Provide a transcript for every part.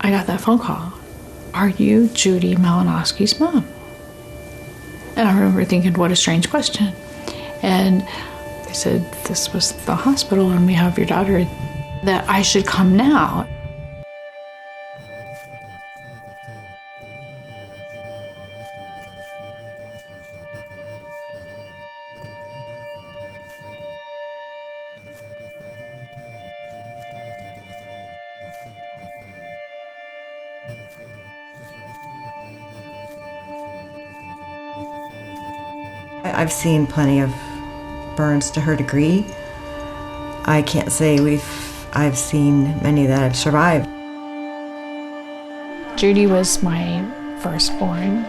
I got that phone call. Are you Judy Malinowski's mom? And I remember thinking, what a strange question. And they said, this was the hospital and we have your daughter, that I should come now. I've seen plenty of burns to her degree. I can't say I've seen many that have survived. Judy was my firstborn.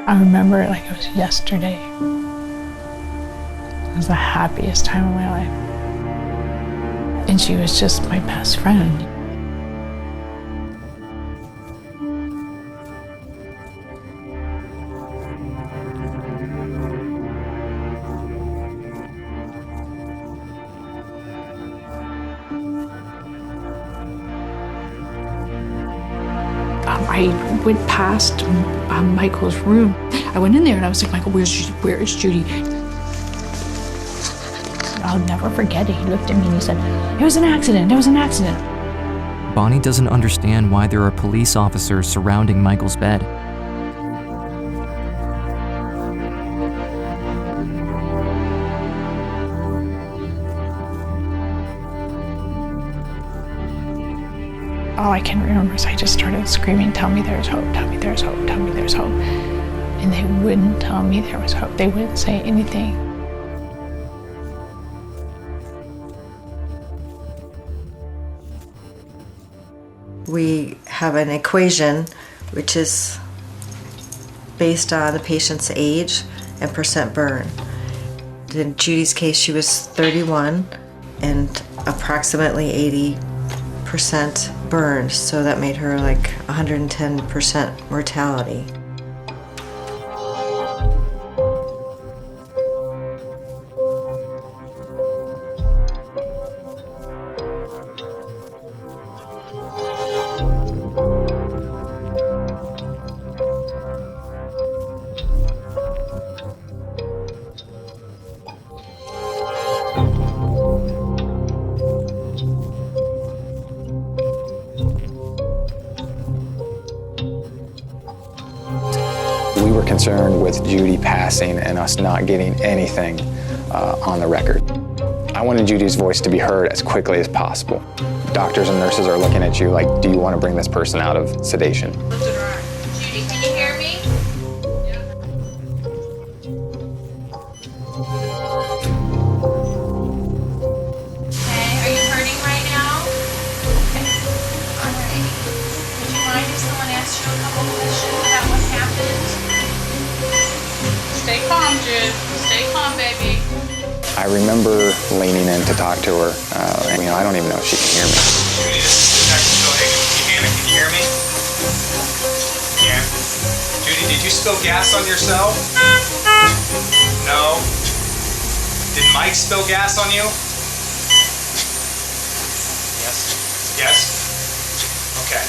I remember it like it was yesterday. It was the happiest time of my life. And she was just my best friend. I went past Michael's room. I went in there and I was like, Michael, where is Judy? I'll never forget it. He looked at me and he said, it was an accident, it was an accident. Bonnie doesn't understand why there are police officers surrounding Michael's bed. All I can remember is I just started screaming, tell me there's hope, tell me there's hope, tell me there's hope. And they wouldn't tell me there was hope. They wouldn't say anything. We have an equation which is based on the patient's age and percent burn. In Judy's case, she was 31 and approximately 80% burned, so that made her like 110% mortality. We were concerned with Judy passing and us not getting anything on the record. I wanted Judy's voice to be heard as quickly as possible. Doctors and nurses are looking at you like, do you want to bring this person out of sedation? Judy, can you hear me? Okay, are you hurting right now? Okay, all right. Would you mind if someone asked you a couple questions about what happened? Stay calm, Jude. Stay calm, baby. I remember leaning in to talk to her. I don't even know if she can hear me. Judy, this is Detective Phil Hagan. Hannah, can you hear me? Yeah. Judy, did you spill gas on yourself? No. Did Mike spill gas on you? Yes. Yes? Okay.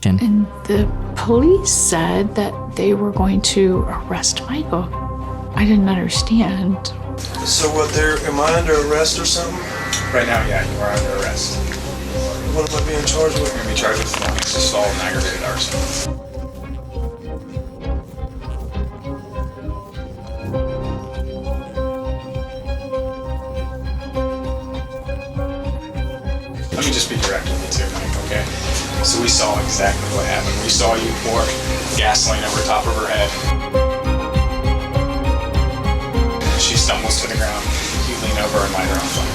And the police said that they were going to arrest Michael. I didn't understand. So what, am I under arrest or something? Right now, yeah, you are under arrest. What am I being charged with? You're going to be charged with felonious assault and aggravated arson. Let me just be direct with you too, Mike, okay? So we saw exactly what happened. We saw you pour gasoline over top of her head. She stumbles to the ground. You lean over and light her on fire.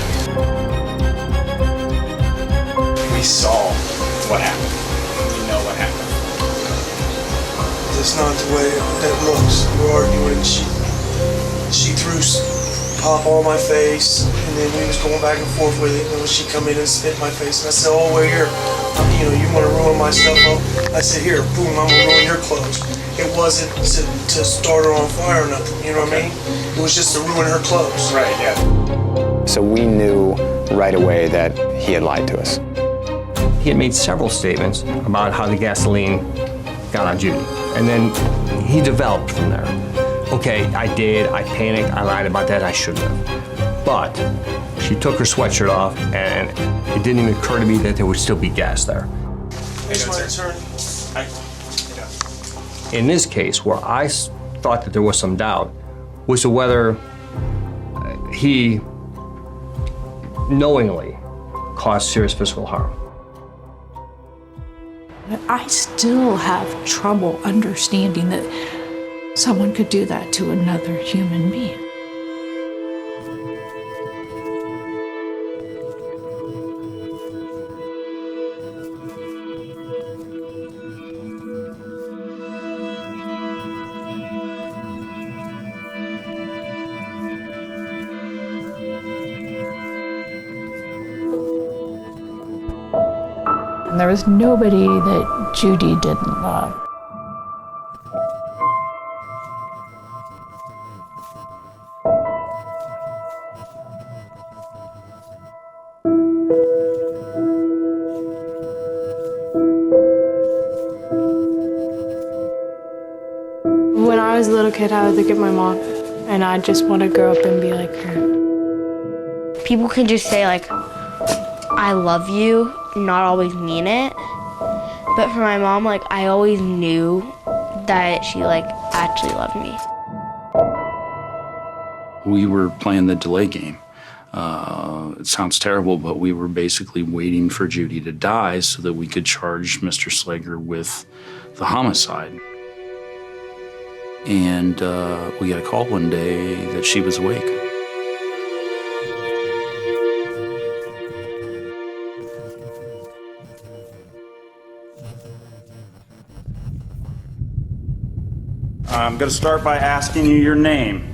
We saw what happened. We know what happened. That's not the way that looks. We're arguing. She threw pop on my face, and then we was going back and forth with it. And then she come in and spit in my face, and I said, "Oh, wait here. You want to ruin my stuff up?" I said, "Here, boom, I'm gonna ruin your clothes." It wasn't to start her on fire or nothing. You know what I mean? It was just to ruin her clothes. Right, yeah. So we knew right away that he had lied to us. He had made several statements about how the gasoline got on Judy. And then he developed from there. Okay, I panicked, I lied about that, I shouldn't have. But she took her sweatshirt off, and it didn't even occur to me that there would still be gas there. Here's my attorney. In this case, where I thought that there was some doubt, was to whether he knowingly caused serious physical harm. I still have trouble understanding that someone could do that to another human being. And there was nobody that Judy didn't love. When I was a little kid, I would look at my mom, and I just want to grow up and be like her. People can just say, like, I love you, not always mean it. But for my mom, like, I always knew that she, like, actually loved me. We were playing the delay game. It sounds terrible, but we were basically waiting for Judy to die so that we could charge Mr. Slager with the homicide. And we got a call one day that she was awake. I'm going to start by asking you your name.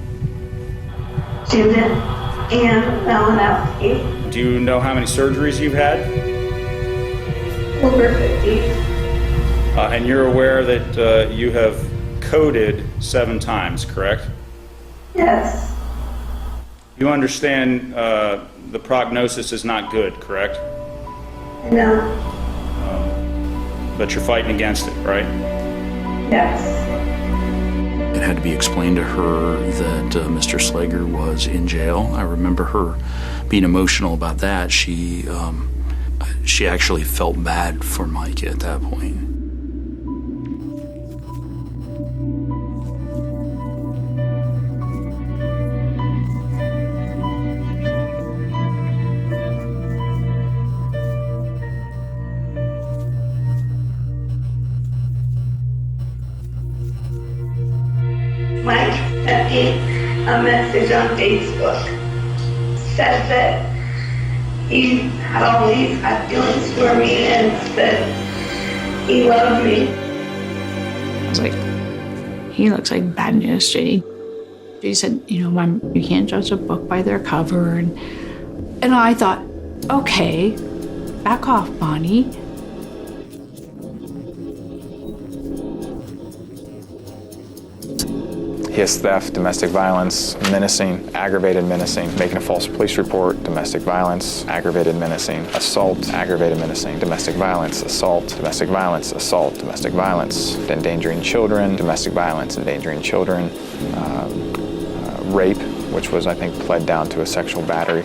Judith Ann Malinowski. Do you know how many surgeries you've had? Over 50. And you're aware that you have coded 7 times, correct? Yes. You understand the prognosis is not good, correct? No. But you're fighting against it, right? Yes. It had to be explained to her that Mr. Slager was in jail. I remember her being emotional about that. She actually felt bad for Mike at that point. Mike sent me a message on Facebook. Said that he had always had feelings for me and that he loved me. I was like, he looks like bad news, Judy. Judy said, Mom, you can't judge a book by their cover. And I thought, okay, back off, Bonnie. He has theft, domestic violence, menacing, aggravated menacing, making a false police report, domestic violence, aggravated menacing, assault, aggravated menacing, domestic violence, assault, domestic violence, assault, domestic violence, endangering children, domestic violence, endangering children, rape, which was, I think, pled down to a sexual battery.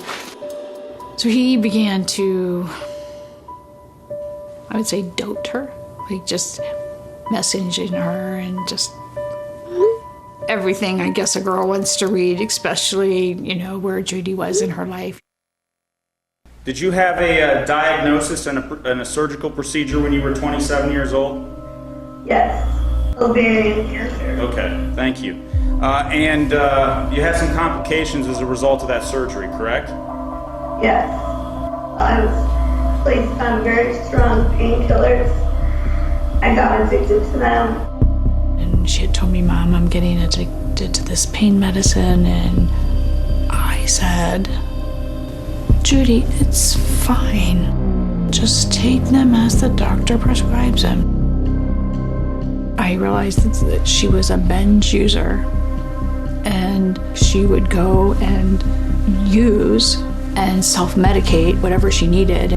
So he began to, I would say, dote her, like just messaging her and just everything I guess a girl wants to read, especially, where Judy was in her life. Did you have a diagnosis and a surgical procedure when you were 27 years old? Yes, ovarian cancer. Okay, thank you. And you had some complications as a result of that surgery, correct? Yes. I was placed on very strong painkillers. I got addicted to them. And she had told me, Mom, I'm getting addicted to this pain medicine. And I said, Judy, it's fine. Just take them as the doctor prescribes them. I realized that she was a binge user. And she would go and use and self-medicate whatever she needed.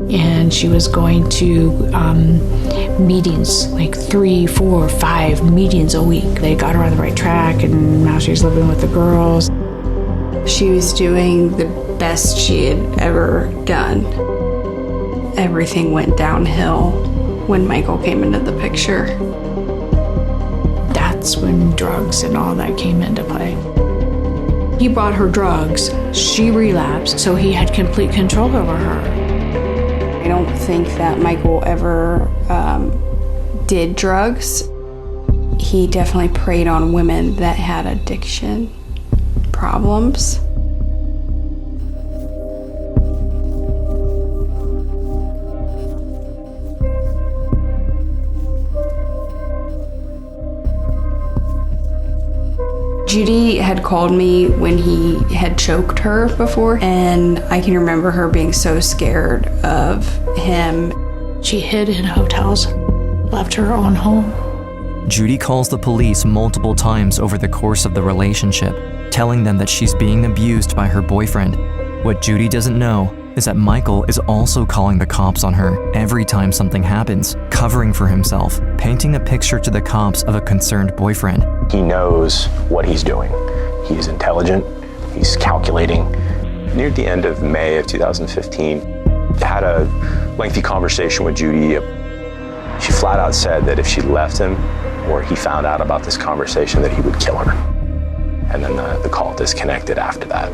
And she was going to meetings, like 3, 4, 5 meetings a week. They got her on the right track, and now she's living with the girls. She was doing the best she had ever done. Everything went downhill when Michael came into the picture. That's when drugs and all that came into play. He brought her drugs, she relapsed, so he had complete control over her. I don't think that Michael ever did drugs. He definitely preyed on women that had addiction problems. Judy had called me when he had choked her before, and I can remember her being so scared of him. She hid in hotels, left her own home. Judy calls the police multiple times over the course of the relationship, telling them that she's being abused by her boyfriend. What Judy doesn't know is that Michael is also calling the cops on her every time something happens, covering for himself, painting a picture to the cops of a concerned boyfriend. He knows what he's doing. He's intelligent, he's calculating. Near the end of May of 2015, I had a lengthy conversation with Judy. She flat out said that if she left him or he found out about this conversation, that he would kill her. And then the call disconnected after that.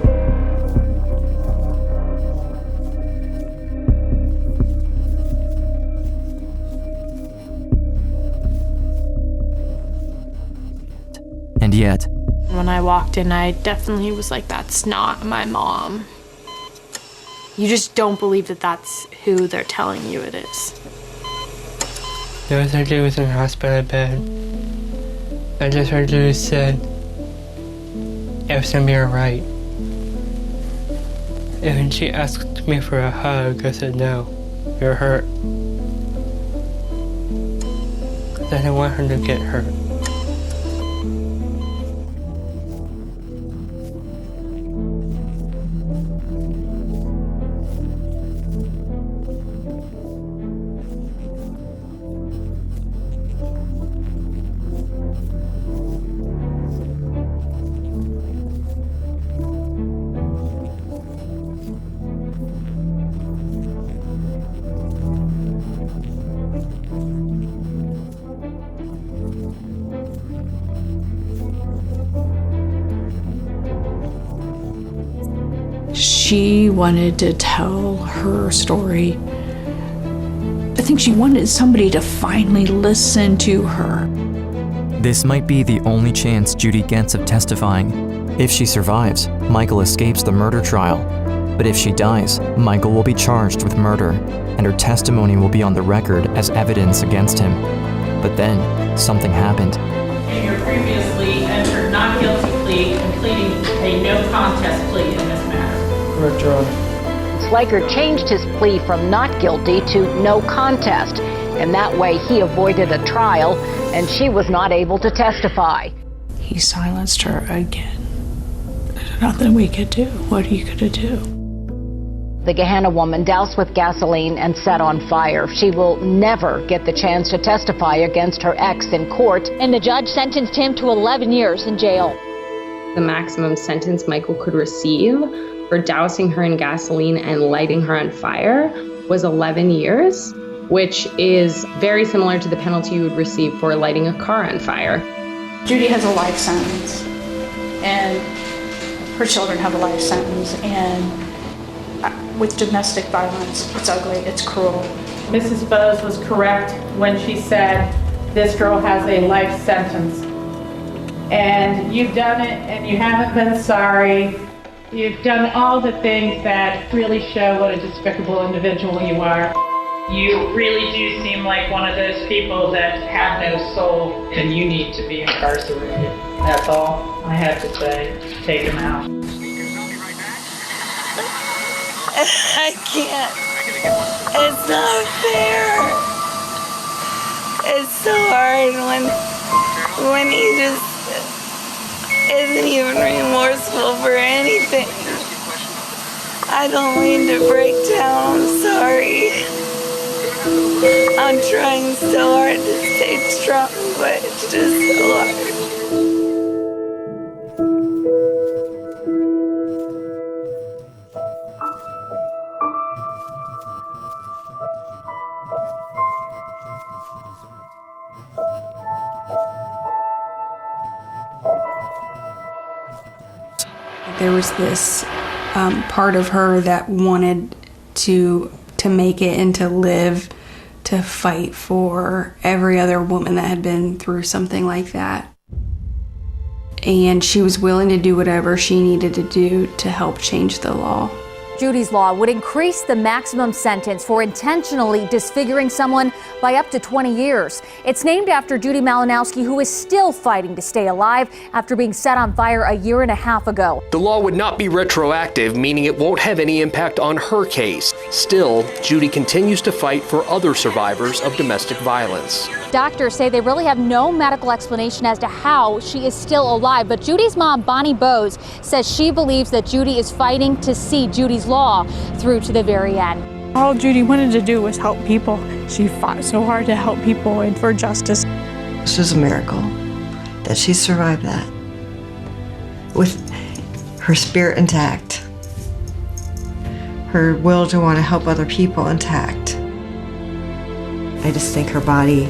And yet, when I walked in, I definitely was like, that's not my mom. You just don't believe that that's who they're telling you it is. The surgery was in a hospital bed. And the surgery said, everything's gonna be alright. And when she asked me for a hug, I said, no, you're hurt. Because I didn't want her to get hurt. She wanted to tell her story. I think she wanted somebody to finally listen to her. this might be the only chance Judy gets of testifying. If she survives, Michael escapes the murder trial. But if she dies, Michael will be charged with murder, and her testimony will be on the record as evidence against him. But then, something happened. And your previously entered not guilty plea and pleading a no contest plea in this matter. Correct, Your Honor. Slager changed his plea from not guilty to no contest, and that way he avoided a trial, and she was not able to testify. He silenced her again. There's nothing we could do. What are you gonna do? The Gahanna woman doused with gasoline and set on fire. She will never get the chance to testify against her ex in court. And the judge sentenced him to 11 years in jail. The maximum sentence Michael could receive for dousing her in gasoline and lighting her on fire was 11 years, which is very similar to the penalty you would receive for lighting a car on fire. Judy has a life sentence, and her children have a life sentence, and with domestic violence, it's ugly, it's cruel. Mrs. Bose was correct when she said this girl has a life sentence. And you've done it, and you haven't been sorry. You've done all the things that really show what a despicable individual you are. You really do seem like one of those people that have no soul, and you need to be incarcerated. That's all I have to say. Take him out. I can't. It's not fair. It's so hard when he just isn't even remorseful for anything. I don't mean to break down. I'm sorry. I'm trying so hard to stay strong, but it's just so hard. There was this part of her that wanted to make it and to live, to fight for every other woman that had been through something like that. And she was willing to do whatever she needed to do to help change the law. Judy's law would increase the maximum sentence for intentionally disfiguring someone by up to 20 years. It's named after Judy Malinowski, who is still fighting to stay alive after being set on fire a year and a half ago. The law would not be retroactive, meaning it won't have any impact on her case. Still, Judy continues to fight for other survivors of domestic violence. Doctors say they really have no medical explanation as to how she is still alive, but Judy's mom, Bonnie Bose, says she believes that Judy is fighting to see Judy's law through to the very end. All Judy wanted to do was help people. She fought so hard to help people and for justice. This is a miracle that she survived that with her spirit intact, her will to want to help other people intact. I just think her body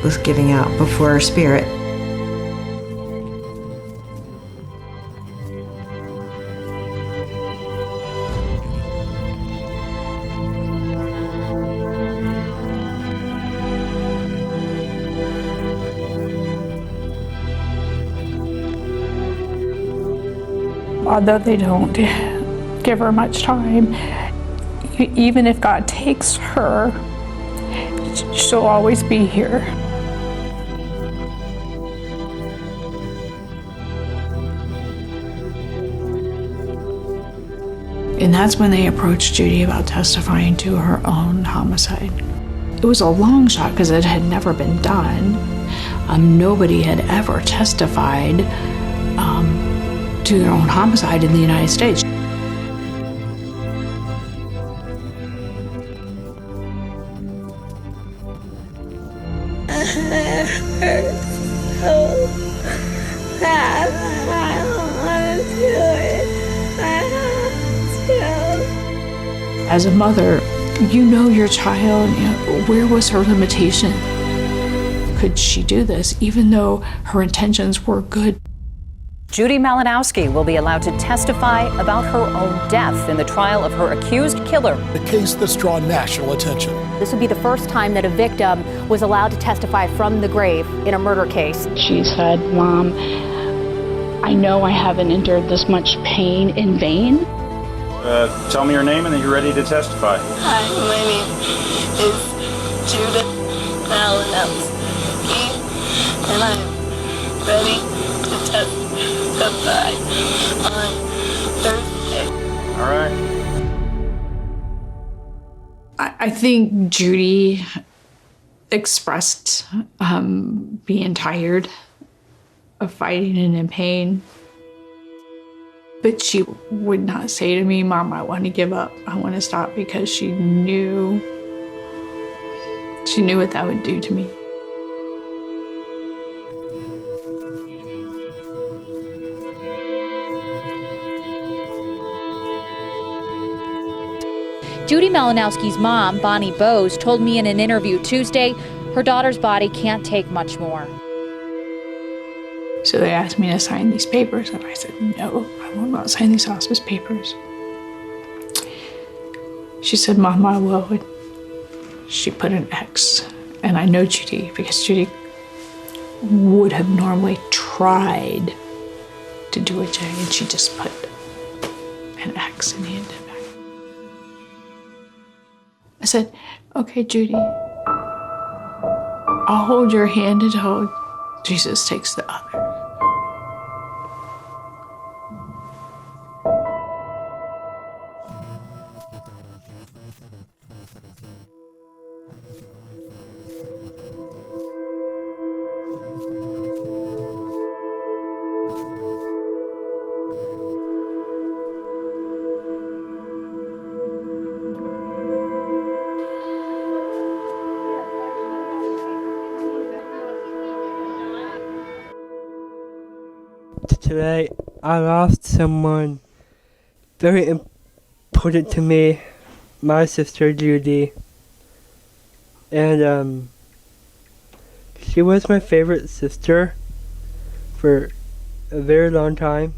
was giving out before her spirit. Although they don't give her much time, even if God takes her, she'll always be here. And that's when they approached Judy about testifying to her own homicide. It was a long shot because it had never been done. Nobody had ever testified to their own homicide in the United States. It hurts so bad. I don't want to do it. I have to. As a mother, you know your child, where was her limitation? Could she do this even though her intentions were good? Judy Malinowski will be allowed to testify about her own death in the trial of her accused killer. The case that's drawn national attention. This would be the first time that a victim was allowed to testify from the grave in a murder case. She said, "Mom, I know I haven't endured this much pain in vain." Tell me your name and then you're ready to testify. Hi, my name is Judith Malinowski, and I'm ready to testify on Thursday. All right. I think Judy expressed being tired of fighting and in pain. But she would not say to me, Mom, I want to give up. I want to stop, because she knew what that would do to me. Judy Malinowski's mom, Bonnie Bose, told me in an interview Tuesday her daughter's body can't take much more. So they asked me to sign these papers, and I said, no, I will not sign these hospice papers. She said, Mom, I will. And she put an X. And I know Judy, because Judy would have normally tried to do a J, and she just put an X and handed it back. I said, okay, Judy, I'll hold your hand until Jesus takes the other. Today, I lost someone very important to me, my sister Judy. And she was my favorite sister for a very long time.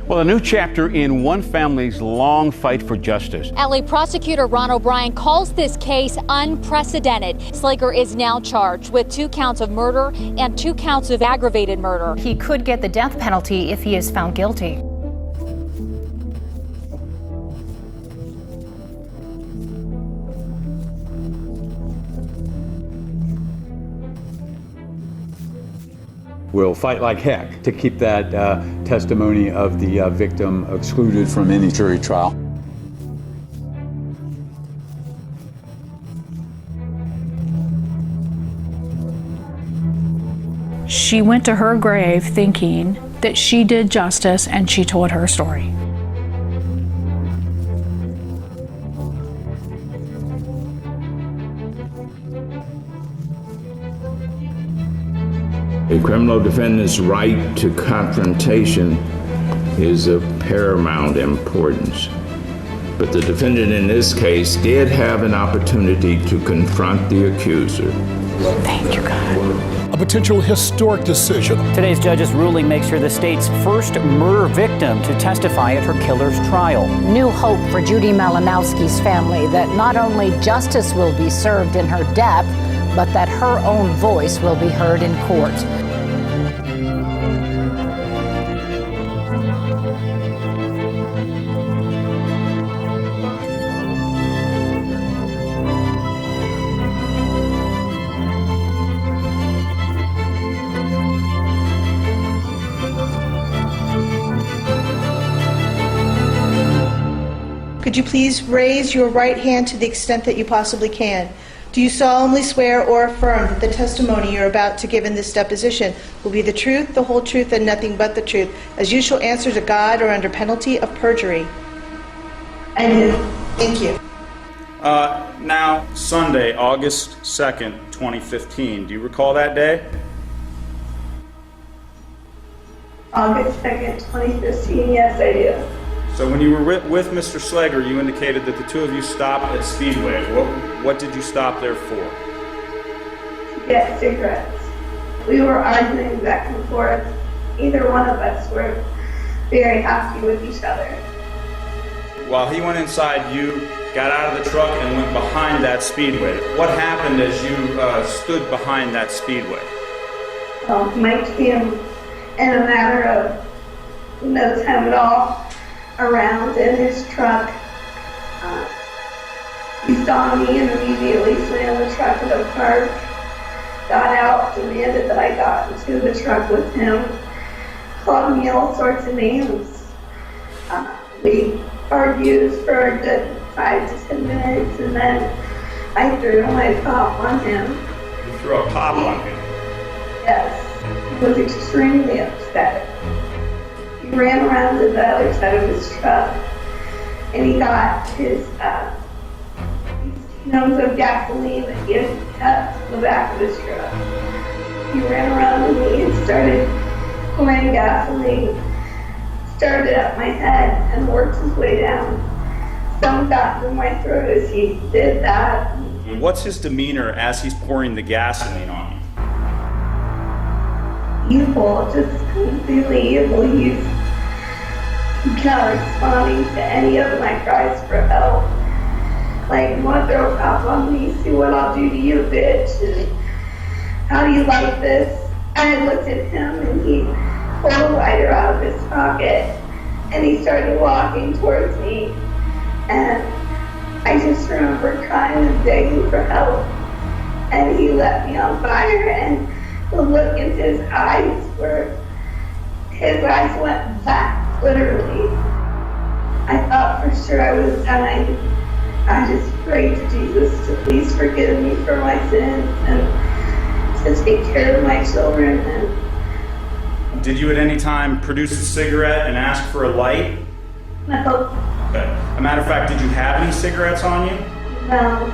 Well, a new chapter in one family's long fight for justice. LA prosecutor Ron O'Brien calls this case unprecedented. Slager is now charged with 2 counts of murder and 2 counts of aggravated murder. He could get the death penalty if he is found guilty. We'll fight like heck to keep that testimony of the victim excluded from any jury trial. She went to her grave thinking that she did justice, and she told her story. A criminal defendant's right to confrontation is of paramount importance. But the defendant in this case did have an opportunity to confront the accuser. Thank you, God. A potential historic decision. Today's judge's ruling makes her the state's first murder victim to testify at her killer's trial. New hope for Judy Malinowski's family that not only justice will be served in her death, but that her own voice will be heard in court. Could you please raise your right hand to the extent that you possibly can? Do you solemnly swear or affirm that the testimony you're about to give in this deposition will be the truth, the whole truth, and nothing but the truth, as you shall answer to God or under penalty of perjury? I do. Thank you. Now, Sunday, August 2nd, 2015. Do you recall that day? August 2nd, 2015, yes, I do. So when you were with Mr. Slager, you indicated that the two of you stopped at Speedway. What did you stop there for? To get cigarettes. We were arguing back and forth. Either one of us were very happy with each other. While he went inside, you got out of the truck and went behind that Speedway. What happened as you stood behind that Speedway? Mike came in a matter of no time at all around in his truck. He saw me and immediately slammed the truck in the park, got out, demanded that I got into the truck with him, called me all sorts of names. We argued for a good 5 to 10 minutes, and then I threw my pop on him. You threw a pop on him? Yes. He was extremely upset. He ran around to the other side of his truck, and he got his gallons of gasoline that he had cut to the back of his truck. He ran around to me and started pouring gasoline, started up my head and worked his way down. Some got through my throat as he did that. What's his demeanor as he's pouring the gasoline on you? Evil, just completely evil. He's not responding to any of my cries for help. Like, you want to throw a cop on me? See what I'll do to you, bitch. And how do you like this? I looked at him and he pulled a lighter out of his pocket and he started walking towards me. And I just remember crying and begging for help. And he let me on fire, and the look in his eyes his eyes went black, literally. I thought for sure I was dying. I just prayed to Jesus to please forgive me for my sins and to take care of my children. And did you at any time produce a cigarette and ask for a light? No. Okay. As a matter of fact, did you have any cigarettes on you? No.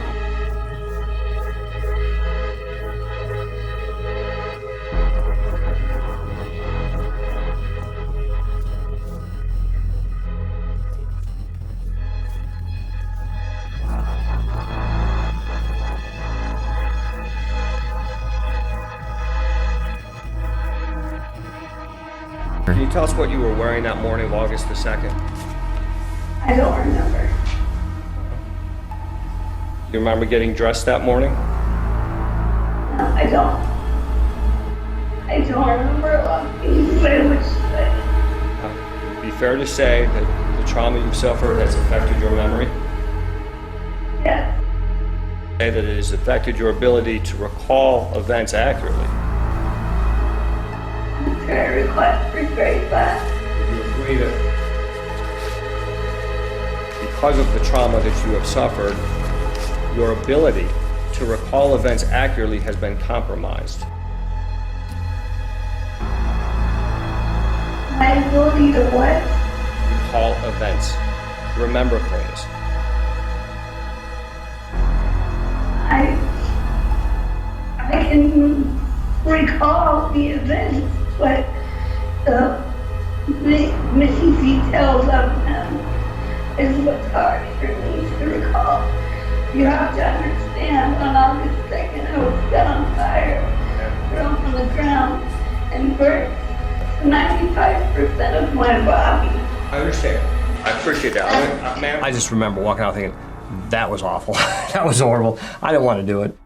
Can you tell us what you were wearing that morning of August the 2nd? I don't remember. You remember getting dressed that morning? No, I don't. I don't remember a lot of things, but I wish that. It'd be fair to say that the trauma you suffered has affected your memory? Yes. Say that it has affected your ability to recall events accurately. I regret that. You agree that because of the trauma that you have suffered, your ability to recall events accurately has been compromised? My ability to what? Recall events. Remember things. I can recall the events, but the missing details of them is what's hard for me to recall. You have to understand, on August 2nd, I was set on fire, thrown on the ground, and burnt 95% of my body. I understand. I appreciate that. Man, I just remember walking out thinking, that was awful. That was horrible. I didn't want to do it.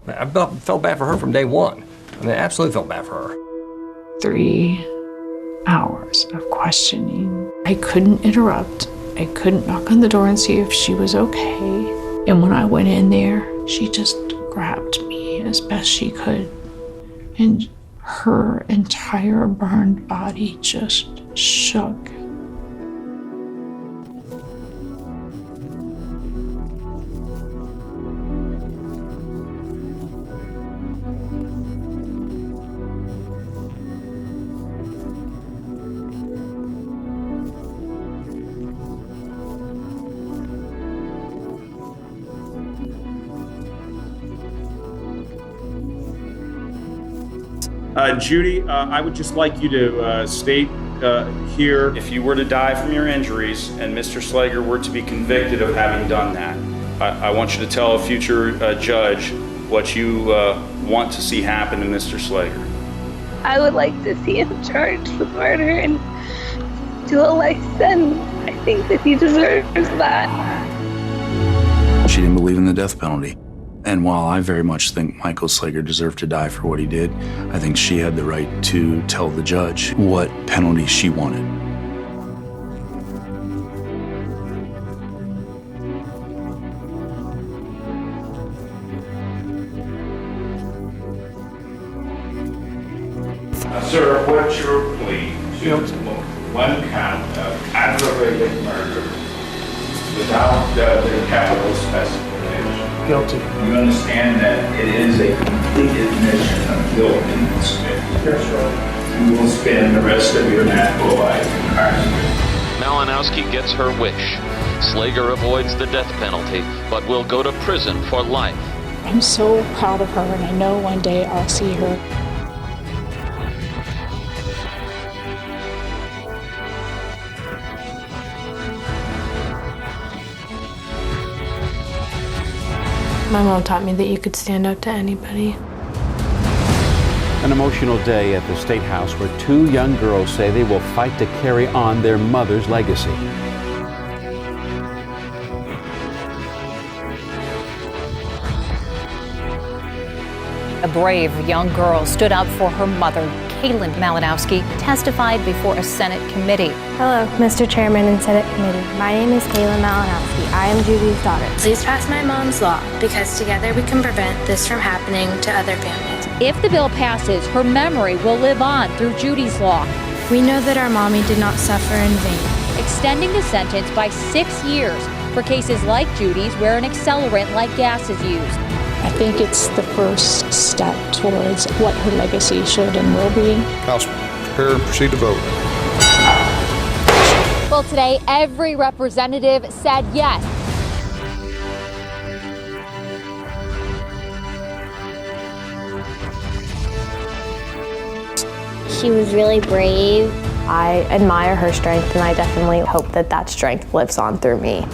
I felt bad for her from day one. I mean, I absolutely felt bad for her. 3 hours of questioning. I couldn't interrupt. I couldn't knock on the door and see if she was okay. And when I went in there, she just grabbed me as best she could. And her entire burned body just shook. Judy, I would just like you to state here, if you were to die from your injuries and Mr. Slager were to be convicted of having done that, I want you to tell a future judge what you want to see happen to Mr. Slager. I would like to see him charged with murder and do a life sentence. I think that he deserves that. She didn't believe in the death penalty. And while I very much think Michael Slager deserved to die for what he did, I think she had the right to tell the judge what penalty she wanted. Sir, what's your plea to one count of aggravated murder without the capital specification. Guilty. You understand that it is a complete admission of guilt in this case. Yes, sir. You will spend the rest of your natural life incarcerated. Malinowski gets her wish. Slager avoids the death penalty, but will go to prison for life. I'm so proud of her, and I know one day I'll see her. My mom taught me that you could stand up to anybody. An emotional day at the State House where two young girls say they will fight to carry on their mother's legacy. A brave young girl stood up for her mother. Caitlin Malinowski testified before a Senate committee. Hello, Mr. Chairman and Senate Committee. My name is Caitlin Malinowski. I am Judy's daughter. Please pass my mom's law, because together we can prevent this from happening to other families. If the bill passes, her memory will live on through Judy's law, We know that our mommy did not suffer in vain. extending the sentence by 6 years for cases like Judy's where an accelerant like gas is used. I think it's the first step towards what her legacy should and will be. House, prepare and proceed to vote. Well, today, every representative said yes. She was really brave. I admire her strength, and I definitely hope that that strength lives on through me.